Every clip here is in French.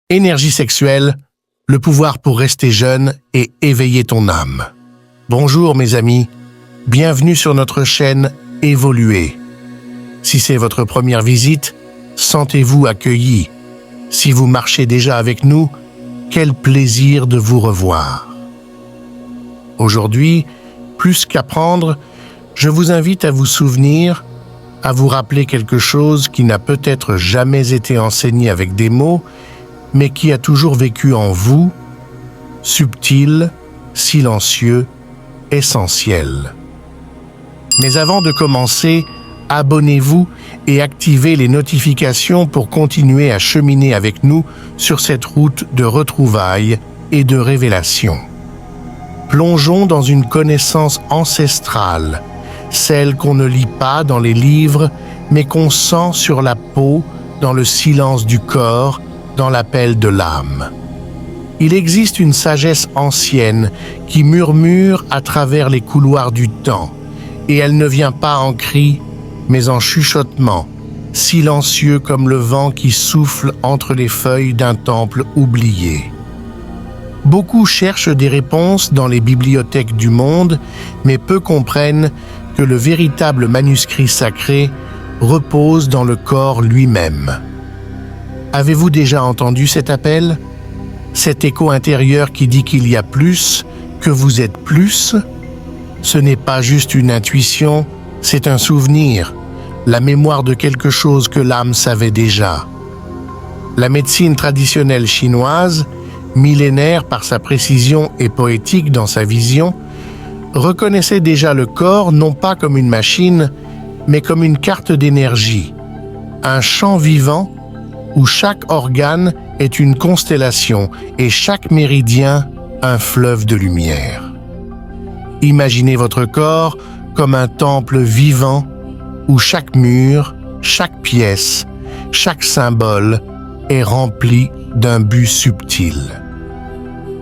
Énergie sexuelle, le pouvoir pour rester jeune et éveiller ton âme. Bonjour mes amis, bienvenue sur notre chaîne Évoluer. Si c'est votre première visite, sentez-vous accueillis. Si vous marchez déjà avec nous, quel plaisir de vous revoir. Aujourd'hui, plus qu'apprendre, je vous invite à vous souvenir, à vous rappeler quelque chose qui n'a peut-être jamais été enseigné avec des mots, mais qui a toujours vécu en vous, subtil, silencieux, essentiel. Mais avant de commencer, abonnez-vous et activez les notifications pour continuer à cheminer avec nous sur cette route de retrouvailles et de révélation. Plongeons dans une connaissance ancestrale, celle qu'on ne lit pas dans les livres, mais qu'on sent sur la peau, dans le silence du corps, dans l'appel de l'âme. Il existe une sagesse ancienne qui murmure à travers les couloirs du temps, et elle ne vient pas en cris, mais en chuchotement, silencieux comme le vent qui souffle entre les feuilles d'un temple oublié. Beaucoup cherchent des réponses dans les bibliothèques du monde, mais peu comprennent que le véritable manuscrit sacré repose dans le corps lui-même. Avez-vous déjà entendu cet appel? Cet écho intérieur qui dit qu'il y a plus, que vous êtes plus? Ce n'est pas juste une intuition, c'est un souvenir, la mémoire de quelque chose que l'âme savait déjà. La médecine traditionnelle chinoise, millénaire par sa précision et poétique dans sa vision, reconnaissait déjà le corps non pas comme une machine, mais comme une carte d'énergie, un champ vivant où chaque organe est une constellation et chaque méridien un fleuve de lumière. Imaginez votre corps comme un temple vivant où chaque mur, chaque pièce, chaque symbole est rempli d'un but subtil.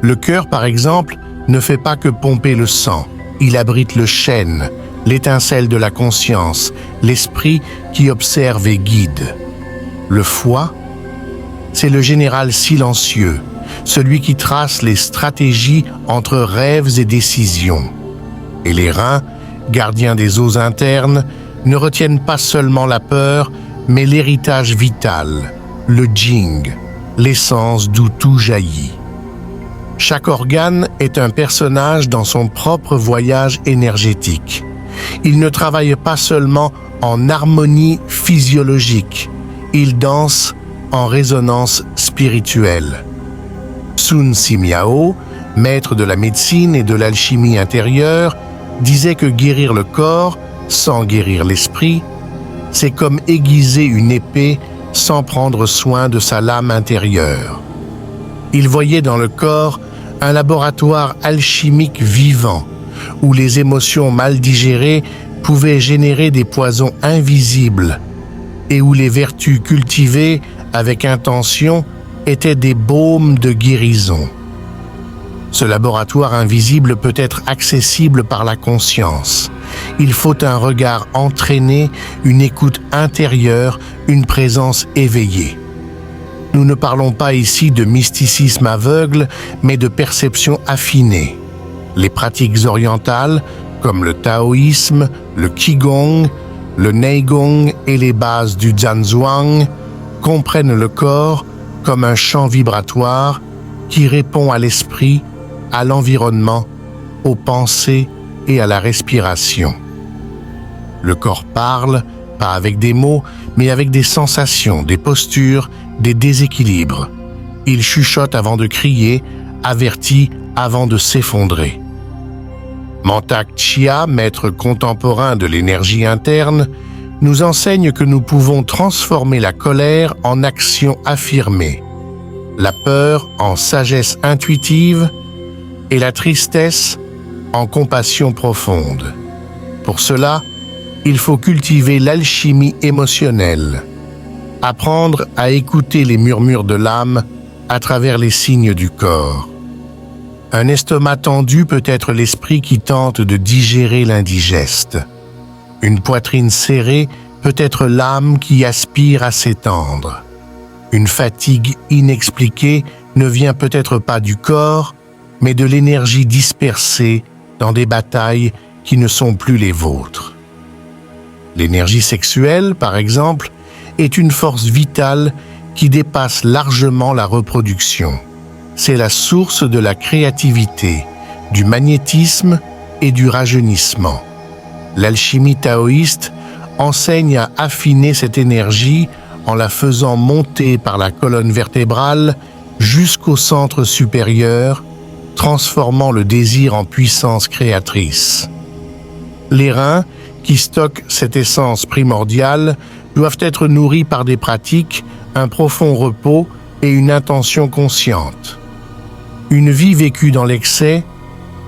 Le cœur, par exemple, ne fait pas que pomper le sang, il abrite le chêne, l'étincelle de la conscience, l'esprit qui observe et guide. Le foie, c'est le général silencieux, celui qui trace les stratégies entre rêves et décisions. Et les reins, gardiens des eaux internes, ne retiennent pas seulement la peur, mais l'héritage vital, le jing, l'essence d'où tout jaillit. Chaque organe est un personnage dans son propre voyage énergétique. Il ne travaille pas seulement en harmonie physiologique, il danse en résonance spirituelle. Sun Simiao, maître de la médecine et de l'alchimie intérieure, disait que guérir le corps sans guérir l'esprit, c'est comme aiguiser une épée sans prendre soin de sa lame intérieure. Il voyait dans le corps un laboratoire alchimique vivant, où les émotions mal digérées pouvaient générer des poisons invisibles, et où les vertus cultivées avec intention étaient des baumes de guérison. Ce laboratoire invisible peut être accessible par la conscience. Il faut un regard entraîné, une écoute intérieure, une présence éveillée. Nous ne parlons pas ici de mysticisme aveugle, mais de perception affinée. Les pratiques orientales, comme le taoïsme, le qigong, le neigong et les bases du zhanzhuang, comprennent le corps comme un champ vibratoire qui répond à l'esprit, à l'environnement, aux pensées et à la respiration. Le corps parle, pas avec des mots, mais avec des sensations, des postures, des déséquilibres. Il chuchote avant de crier, avertit avant de s'effondrer. Mantak Chia, maître contemporain de l'énergie interne, nous enseigne que nous pouvons transformer la colère en action affirmée, la peur en sagesse intuitive et la tristesse en compassion profonde. Pour cela, il faut cultiver l'alchimie émotionnelle, apprendre à écouter les murmures de l'âme à travers les signes du corps. Un estomac tendu peut être l'esprit qui tente de digérer l'indigeste. Une poitrine serrée peut être l'âme qui aspire à s'étendre. Une fatigue inexpliquée ne vient peut-être pas du corps, mais de l'énergie dispersée dans des batailles qui ne sont plus les vôtres. L'énergie sexuelle, par exemple, est une force vitale qui dépasse largement la reproduction. C'est la source de la créativité, du magnétisme et du rajeunissement. L'alchimie taoïste enseigne à affiner cette énergie en la faisant monter par la colonne vertébrale jusqu'au centre supérieur, transformant le désir en puissance créatrice. Les reins, qui stockent cette essence primordiale, doivent être nourris par des pratiques, un profond repos et une intention consciente. Une vie vécue dans l'excès,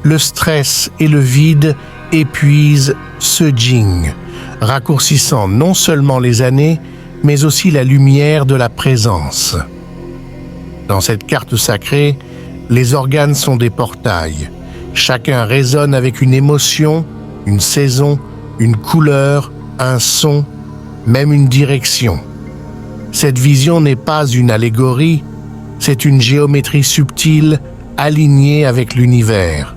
le stress et le vide épuisent ce jing, raccourcissant non seulement les années, mais aussi la lumière de la présence. Dans cette carte sacrée, les organes sont des portails. Chacun résonne avec une émotion, une saison, une couleur, un son, même une direction. Cette vision n'est pas une allégorie, c'est une géométrie subtile alignée avec l'univers.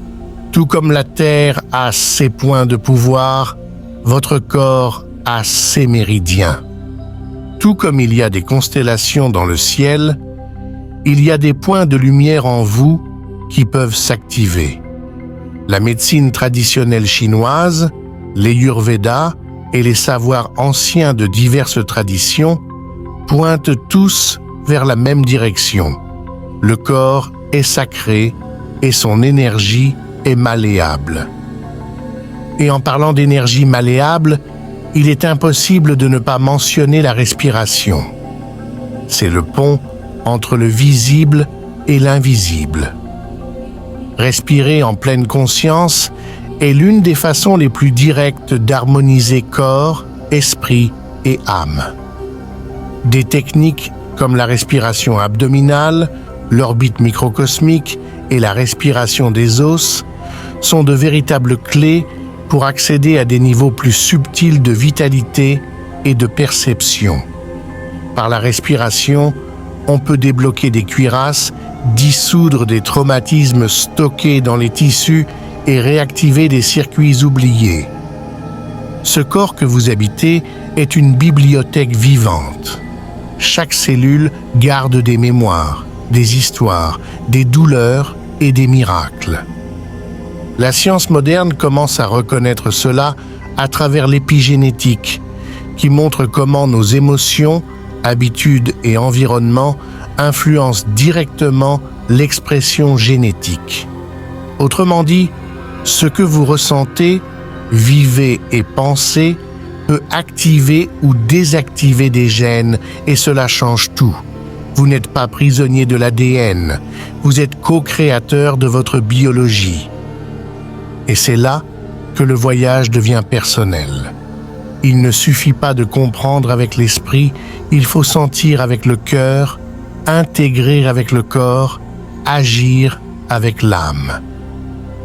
Tout comme la Terre a ses points de pouvoir, votre corps a ses méridiens. Tout comme il y a des constellations dans le ciel, il y a des points de lumière en vous qui peuvent s'activer. La médecine traditionnelle chinoise, l'Ayurveda et les savoirs anciens de diverses traditions pointent tous vers la même direction. Le corps est sacré et son énergie est malléable. Et en parlant d'énergie malléable, il est impossible de ne pas mentionner la respiration. C'est le pont entre le visible et l'invisible. Respirer en pleine conscience est l'une des façons les plus directes d'harmoniser corps, esprit et âme. Des techniques comme la respiration abdominale, l'orbite microcosmique et la respiration des os sont de véritables clés pour accéder à des niveaux plus subtils de vitalité et de perception. Par la respiration, on peut débloquer des cuirasses, dissoudre des traumatismes stockés dans les tissus et réactiver des circuits oubliés. Ce corps que vous habitez est une bibliothèque vivante. Chaque cellule garde des mémoires, des histoires, des douleurs et des miracles. La science moderne commence à reconnaître cela à travers l'épigénétique, qui montre comment nos émotions, habitudes et environnement influencent directement l'expression génétique. Autrement dit, ce que vous ressentez, vivez et pensez peut activer ou désactiver des gènes et cela change tout. Vous n'êtes pas prisonnier de l'ADN, vous êtes co-créateur de votre biologie. Et c'est là que le voyage devient personnel. Il ne suffit pas de comprendre avec l'esprit, il faut sentir avec le cœur, intégrer avec le corps, agir avec l'âme.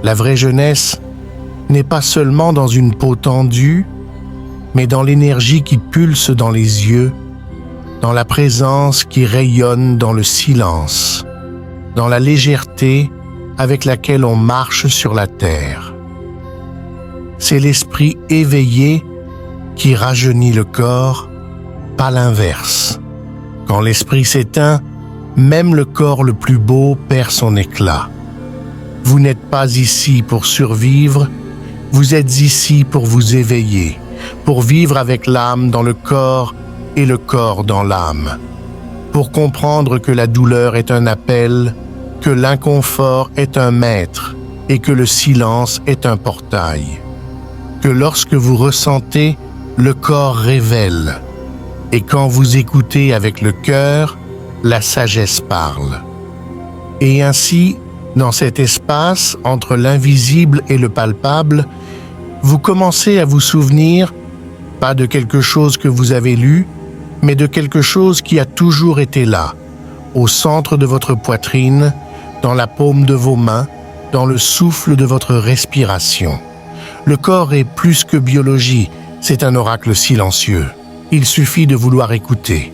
La vraie jeunesse n'est pas seulement dans une peau tendue, mais dans l'énergie qui pulse dans les yeux, dans la présence qui rayonne dans le silence, dans la légèreté avec laquelle on marche sur la terre. C'est l'esprit éveillé qui rajeunit le corps, pas l'inverse. Quand l'esprit s'éteint, même le corps le plus beau perd son éclat. Vous n'êtes pas ici pour survivre, vous êtes ici pour vous éveiller, pour vivre avec l'âme dans le corps et le corps dans l'âme, pour comprendre que la douleur est un appel, que l'inconfort est un maître et que le silence est un portail. Que lorsque vous ressentez, le corps révèle, et quand vous écoutez avec le cœur, la sagesse parle. Et ainsi, dans cet espace entre l'invisible et le palpable, vous commencez à vous souvenir, pas de quelque chose que vous avez lu, mais de quelque chose qui a toujours été là, au centre de votre poitrine, dans la paume de vos mains, dans le souffle de votre respiration. Le corps est plus que biologie, c'est un oracle silencieux. Il suffit de vouloir écouter.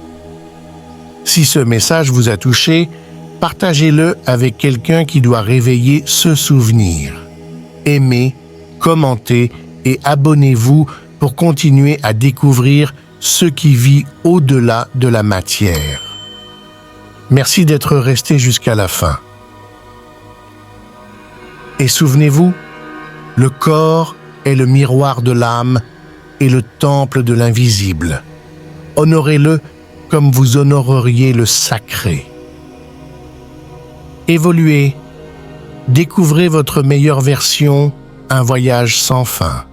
Si ce message vous a touché, partagez-le avec quelqu'un qui doit réveiller ce souvenir. Aimez, commentez et abonnez-vous pour continuer à découvrir ce qui vit au-delà de la matière. Merci d'être resté jusqu'à la fin. Et souvenez-vous, le corps est le miroir de l'âme et le temple de l'invisible. Honorez-le comme vous honoreriez le sacré. Évoluez, découvrez votre meilleure version, un voyage sans fin.